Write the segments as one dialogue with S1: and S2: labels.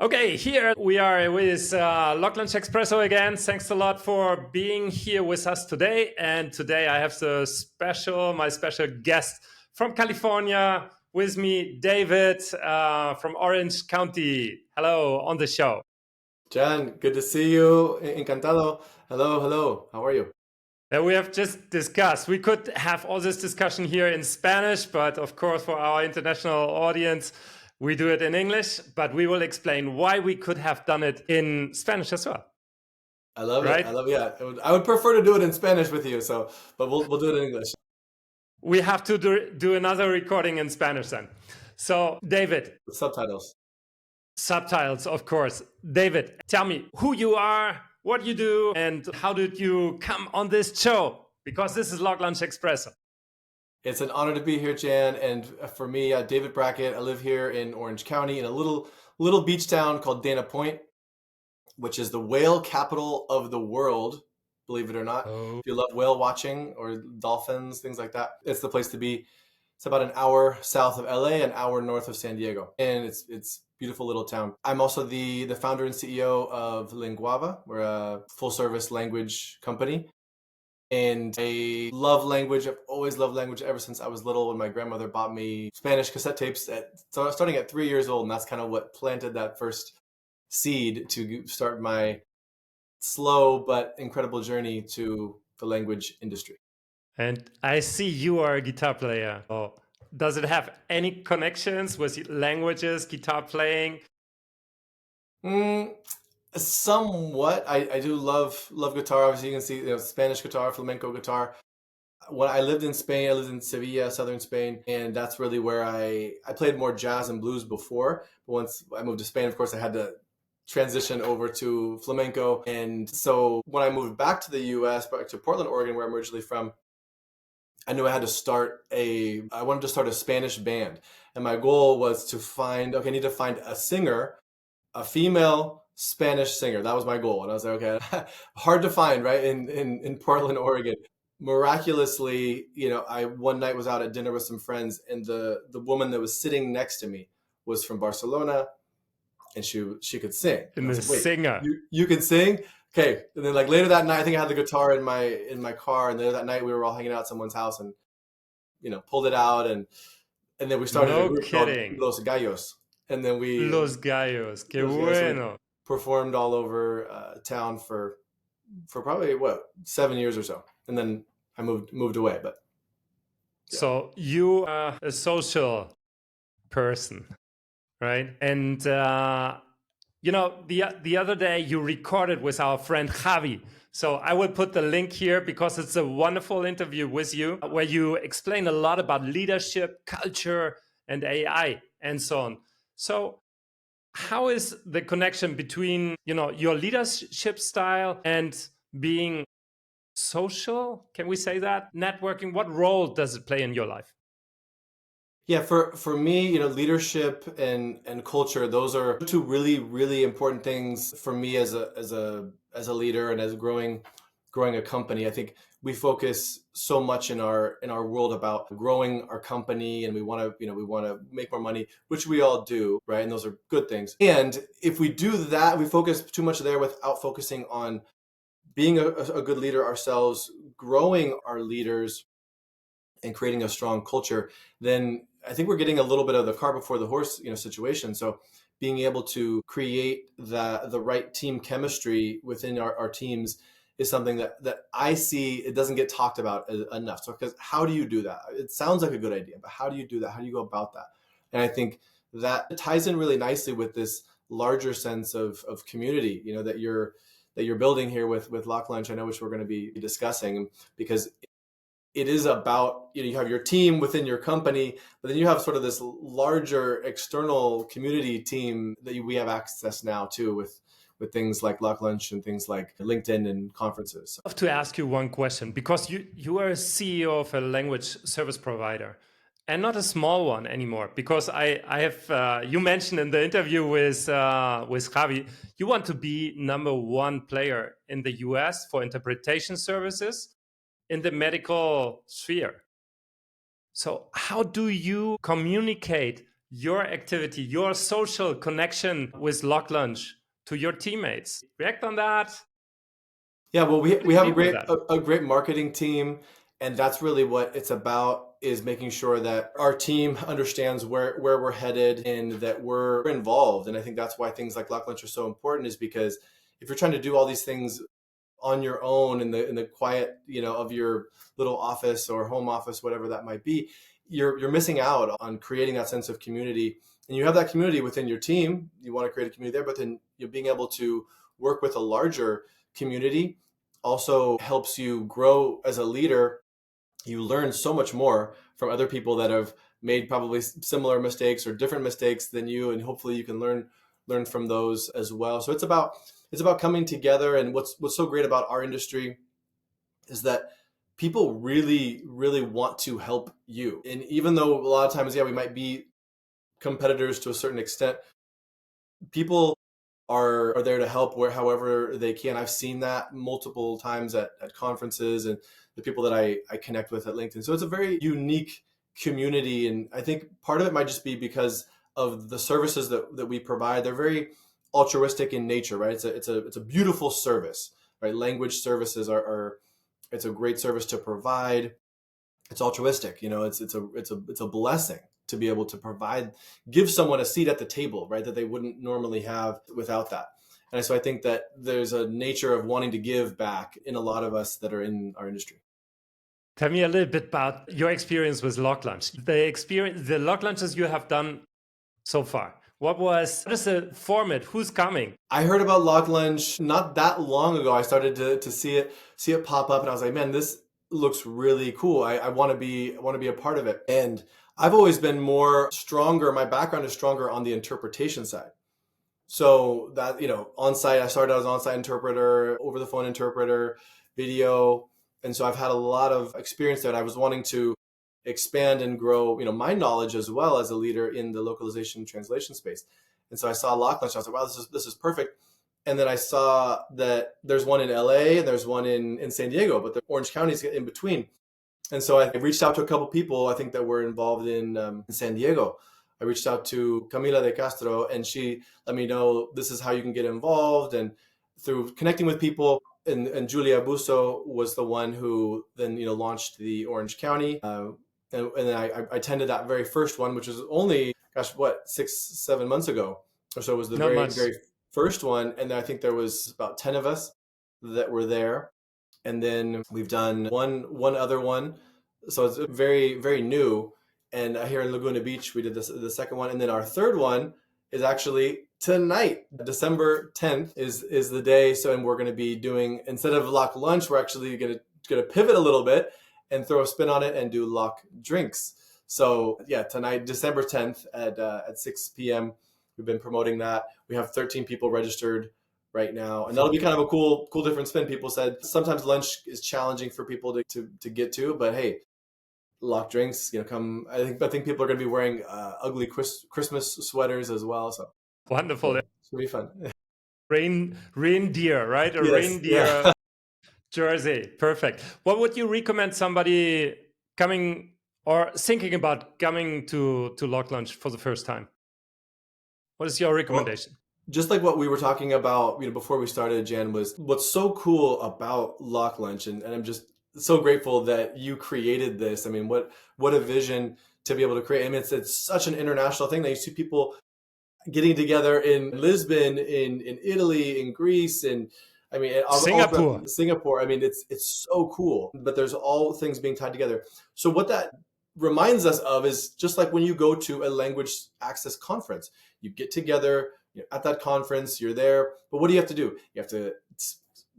S1: Okay, here we are with LocLunch Espresso again. Thanks a lot for being here with us today. And today I have my special guest from California with me, David from Orange County. Hello on the show.
S2: Jan, good to see you. Encantado. Hello, hello. How are you?
S1: That we have just discussed. We could have all this discussion here in Spanish, but of course, for our international audience, we do it in English. But we will explain why we could have done it in Spanish as well.
S2: I love it.
S1: Right?
S2: I love it. Yeah, I would prefer to do it in Spanish with you. But we'll do it in English.
S1: We have to do another recording in Spanish then. So, David.
S2: With subtitles.
S1: Subtitles, of course. David, tell me who you are, what you do, and how did you come on this show? Because this is LocLunch Espresso.
S2: It's an honor to be here, Jan. And for me, David Brackett. I live here in Orange County in a little beach town called Dana Point, which is the whale capital of the world. Believe it or not.
S1: Oh.
S2: If you love whale watching or dolphins, things like that, it's the place to be. It's about an hour south of LA, an hour north of San Diego, and it's beautiful little town. I'm also the founder and CEO of Linguava. We're a full service language company, and I love language. I've always loved language ever since I was little. When my grandmother bought me Spanish cassette tapes starting at 3 years old, and that's kind of what planted that first seed to start my slow but incredible journey to the language industry.
S1: And I see you are a guitar player. Oh, does it have any connections with languages, guitar playing?
S2: Somewhat. I do love guitar. Obviously, you can see Spanish guitar, flamenco guitar. When I lived in Spain, I lived in Sevilla, southern Spain, and that's really where I played more jazz and blues before. But once I moved to Spain, of course, I had to transition over to flamenco. And so when I moved back to the US, back to Portland, Oregon, where I'm originally from, I knew I wanted to start a Spanish band. And my goal was to I need to find a singer, a female Spanish singer. That was my goal. And I was like, okay, hard to find, right? In Portland, Oregon. Miraculously, I one night was out at dinner with some friends, and the woman that was sitting next to me was from Barcelona, and she could sing.
S1: And the singer.
S2: You can sing? Okay. And then later that night, I think I had the guitar in my car, and later that night we were all hanging out at someone's house and pulled it out, and then we started a group called Los Gallos. And then
S1: Los Gallos, qué bueno.
S2: Performed all over town for probably 7 years or so. And then I moved away, but
S1: yeah. So you are a social person, right? And the other day you recorded with our friend Javi. So I will put the link here because it's a wonderful interview with you where you explain a lot about leadership, culture, and AI and so on. So how is the connection between, your leadership style and being social? Can we say that? Networking, what role does it play in your life?
S2: Yeah, for me, leadership and culture, those are two really, really important things for me as a leader and as growing a company. I think we focus so much in our world about growing our company, and we want to make more money, which we all do, right? And those are good things. And if we do that, we focus too much there without focusing on being a good leader ourselves, growing our leaders, and creating a strong culture, then I think we're getting a little bit of the cart before the horse, situation. So being able to create the right team chemistry within our teams is something that I see it doesn't get talked about enough. So because how do you do that? It sounds like a good idea, but how do you do that? How do you go about that? And I think that ties in really nicely with this larger sense of community, that you're building here with LocLunch, I know, which we're going to be discussing, because it is about, you have your team within your company, but then you have sort of this larger external community team that we have access now to with things like LocLunch and things like LinkedIn and conferences.
S1: I have to ask you one question, because you are a CEO of a language service provider, and not a small one anymore. Because I have you mentioned in the interview with Javi, you want to be #1 player in the US for interpretation services in the medical sphere. So how do you communicate your activity, your social connection with LocLunch to your teammates? React on that.
S2: Yeah, well,
S1: What do
S2: we
S1: you
S2: have
S1: mean with that?
S2: a great marketing team, and that's really what it's about, is making sure that our team understands where we're headed and that we're involved. And I think that's why things like LocLunch are so important, is because if you're trying to do all these things on your own in the quiet, of your little office or home office, whatever that might be, you're missing out on creating that sense of community. And you have that community within your team. You want to create a community there, but then you're being able to work with a larger community also helps you grow as a leader. You learn so much more from other people that have made probably similar mistakes or different mistakes than you, and hopefully you can learn from those as well. So it's about coming together. And what's so great about our industry is that people really really want to help you. And even though a lot of times, yeah, we might be competitors to a certain extent, people are there to help however they can. I've seen that multiple times at conferences and the people that I connect with at LinkedIn. So it's a very unique community. And I think part of it might just be because of the services that we provide. They're very altruistic in nature, right? It's a beautiful service, right? Language services are it's a great service to provide. It's altruistic, it's a blessing to be able to give someone a seat at the table, right, that they wouldn't normally have without that. And so I think that there's a nature of wanting to give back in a lot of us that are in our industry.
S1: Tell me a little bit about your experience with LocLunch. The LocLunches you have done so far. What is the format? Who's coming?
S2: I heard about LocLunch not that long ago. I started to see it pop up, and I was like, man, this looks really cool. I want to be a part of it. And I've always been stronger. My background is stronger on the interpretation side. So that, on site, I started as an on-site interpreter, over the phone interpreter, video. And so I've had a lot of experience there. And I was wanting to expand and grow, my knowledge as well as a leader in the localization translation space. And so I saw LocLunch. I was like, wow, this is perfect. And then I saw that there's one in LA and there's one in San Diego, but the Orange County is in between. And so I reached out to a couple people, I think, that were involved in San Diego. I reached out to Camila de Castro, and she let me know this is how you can get involved. And through connecting with people, and Julia Busso was the one who then launched the Orange County. And then I attended that very first one, which was only, 6-7 months ago or so. It was the
S1: Not
S2: very
S1: much.
S2: very first one, and I think there was about 10 of us that were there. And then we've done one other one, so it's very very new. And here in Laguna Beach, we did the second one, and then our third one is actually tonight. December 10th is the day. So, and we're going to be doing, instead of LocLunch, we're actually going to pivot a little bit and throw a spin on it and do LocDrinks. So yeah, tonight, December 10th at 6 p.m. We've been promoting that. We have 13 people registered right now, and that'll be kind of a cool different spin. People said sometimes lunch is challenging for people to get to, but hey, LocDrinks, come. I think people are going to be wearing ugly Christmas sweaters as well. So
S1: Wonderful.
S2: it should be fun.
S1: Reindeer, right? A
S2: Yes,
S1: reindeer
S2: yeah.
S1: jersey. Perfect. What would you recommend somebody coming or thinking about coming to LocLunch for the first time? What is your
S2: Well,
S1: recommendation?
S2: just like what we were talking about, before we started, Jan, was what's so cool about LocLunch, and I'm just so grateful that you created this. I mean, what a vision to be able to create. I mean, it's such an international thing that you see people getting together in Lisbon, in Italy, in Greece, and I mean, all
S1: Singapore.
S2: throughout Singapore. I mean, it's so cool. But there's all things being tied together. So what that reminds us of is just like when you go to a language access conference, you get together at that conference. You're there, but what do you have to do? You have to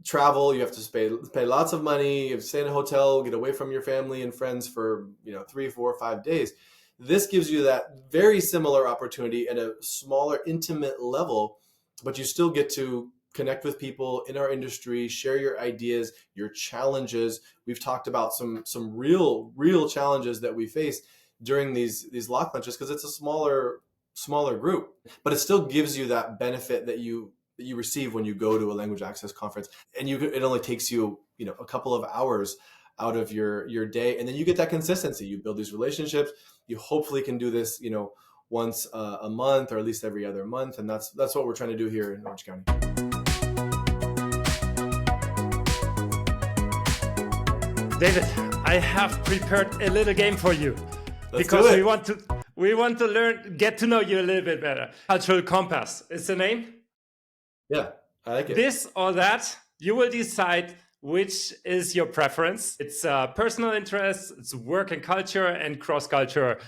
S2: travel. You have to pay lots of money. You have to stay in a hotel, get away from your family and friends for 3, 4, 5 days. This gives you that very similar opportunity at a smaller, intimate level, but you still get to connect with people in our industry, share your ideas, your challenges. We've talked about some real challenges that we face during these LocLunches, because it's a smaller group, but it still gives you that benefit that you receive when you go to a language access conference. And it only takes you a couple of hours out of your day, and then you get that consistency. You build these relationships. You hopefully can do this once a month, or at least every other month. And that's what we're trying to do here in Orange County.
S1: David, I have prepared a little game for you.
S2: Let's
S1: because
S2: do it.
S1: we want to get to know you a little bit better. Cultural Compass is the name.
S2: Yeah, I like it.
S1: This or that, you will decide which is your preference. It's personal interest, it's work and culture, and cross-culture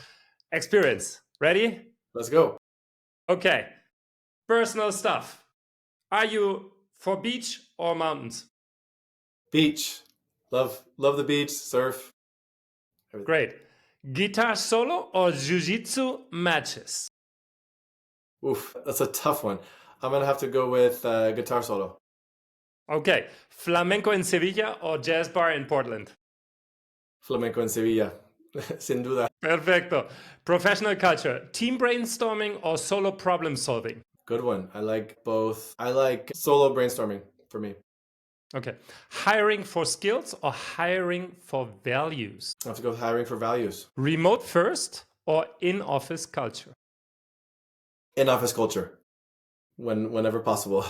S1: experience. Ready?
S2: Let's go.
S1: Okay. Personal stuff. Are you for beach or mountains?
S2: Beach. Love the beach, surf. Everything.
S1: Great. Guitar solo or jiu-jitsu matches?
S2: Oof, that's a tough one. I'm going to have to go with guitar solo.
S1: Okay. Flamenco in Sevilla or jazz bar in Portland?
S2: Flamenco en Sevilla. Sin duda.
S1: Perfecto. Professional culture. Team brainstorming or solo problem solving?
S2: Good one. I like both. I like solo brainstorming for me.
S1: Okay. Hiring for skills or hiring for values?
S2: I have to go with hiring for values.
S1: Remote first or in-office culture?
S2: In-office culture. Whenever possible.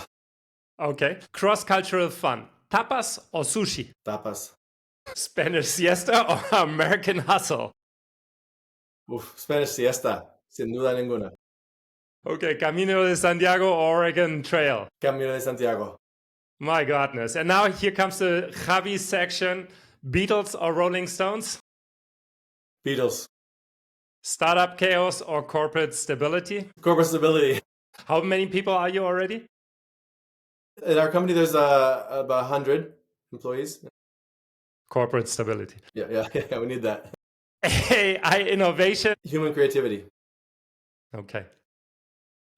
S1: Okay. Cross-cultural fun. Tapas or sushi?
S2: Tapas.
S1: Spanish siesta or American hustle?
S2: Uf, Spanish siesta. Sin duda ninguna.
S1: Okay. Camino de Santiago or Oregon Trail?
S2: Camino de Santiago.
S1: My goodness. And now here comes the Javi section. Beatles or Rolling Stones?
S2: Beatles.
S1: Startup chaos or corporate stability?
S2: Corporate stability.
S1: How many people are you already?
S2: In our company, there's about 100 employees.
S1: Corporate stability.
S2: Yeah, we need that.
S1: AI innovation.
S2: Human creativity.
S1: Okay.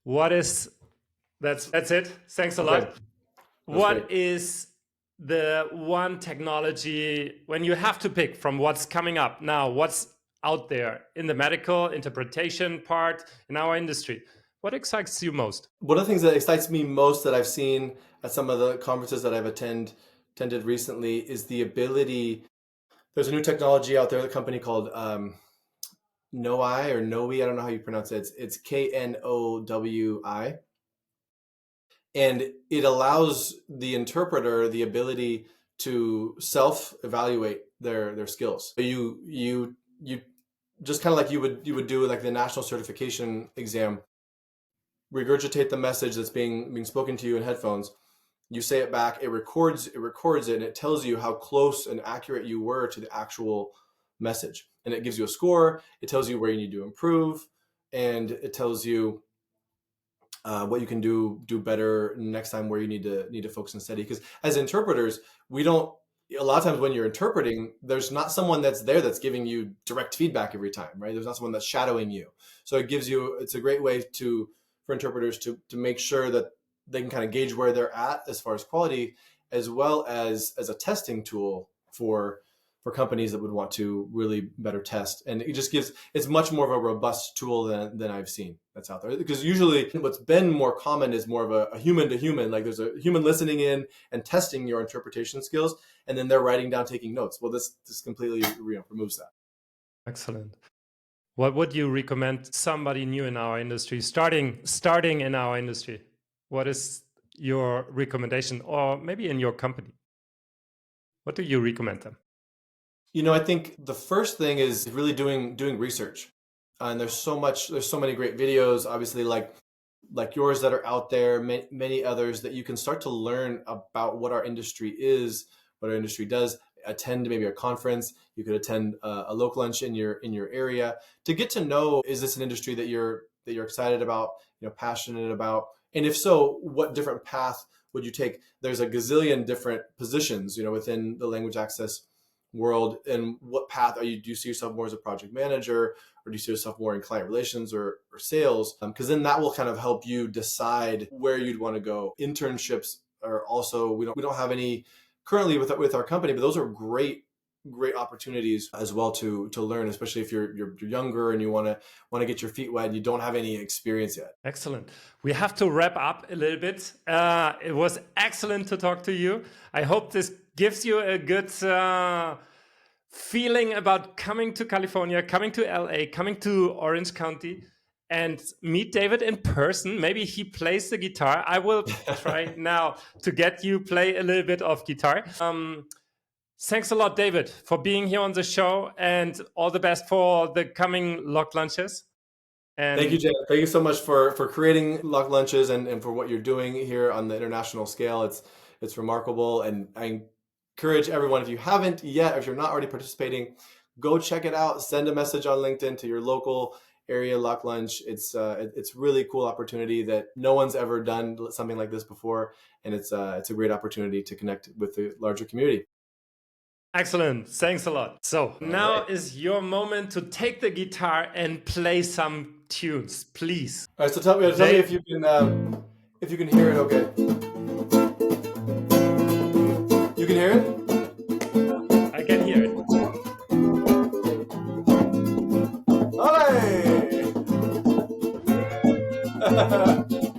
S1: That's it. Thanks a lot.
S2: Okay.
S1: What is the one technology, when you have to pick from what's coming up now, what's out there in the medical interpretation part in our industry, what excites you most?
S2: One of the things that excites me most that I've seen at some of the conferences that I've attended recently is the ability. There's a new technology out there, a company called KnowI or Knowi. I don't know how you pronounce it. It's Knowi. And it allows the interpreter the ability to self-evaluate their skills. So you just kind of like you would do like the national certification exam, regurgitate the message that's being spoken to you in headphones. You say it back, it records it, and it tells you how close and accurate you were to the actual message. And it gives you a score. It tells you where you need to improve, and it tells you what you can do better next time, where you need to focus and study. Because as interpreters, we don't. A lot of times when you're interpreting, there's not someone that's there that's giving you direct feedback every time, right? There's not someone that's shadowing you. So it's a great way for interpreters to make sure that they can kind of gauge where they're at as far as quality, as well as a testing tool for companies that would want to really better test. And it's much more of a robust tool than I've seen that's out there. Because usually what's been more common is more of a human to human, like there's a human listening in and testing your interpretation skills, and then they're writing down, taking notes. Well, this completely removes that.
S1: Excellent. What would you recommend somebody new in our industry, starting in our industry? What is your recommendation, or maybe in your company? What do you recommend them?
S2: I think the first thing is really doing research. And there's so many great videos, obviously like yours that are out there, many others that you can start to learn about what our industry is, what our industry does. Attend maybe a conference. You could attend a LocLunch in your area to get to know, is this an industry that you're excited about, passionate about? And if so, what different path would you take? There's a gazillion different positions, within the language access world. And what path do you see yourself more as a project manager, or do you see yourself more in client relations or sales? Because then that will kind of help you decide where you'd want to go. Internships are also, we don't have any currently with our company, but those are great opportunities as well to learn, especially if you're younger and you want to get your feet wet and you don't have any experience yet.
S1: Excellent. We have to wrap up a little bit. It was excellent to talk to you. I hope this gives you a good feeling about coming to California, coming to LA, coming to Orange County. and meet David in person. Maybe he plays the guitar. I will try now to get you play a little bit of guitar. Thanks a lot, David, for being here on the show, and all the best for the coming LocLunches. And
S2: thank you, Jan. Thank you so much for creating LocLunches and for what you're doing here on the international scale. It's remarkable, and I encourage everyone, if you haven't yet, or if you're not already participating, go check it out. Send a message on LinkedIn to your local area LocLunch. It's really cool opportunity that no one's ever done something like this before, and it's a great opportunity to connect with the larger community.
S1: Excellent. Thanks a lot. So now is your moment to take the guitar and play some tunes, please.
S2: All right. So tell me if you can hear it. Okay. You can hear it?
S1: I can hear it.
S2: Hey!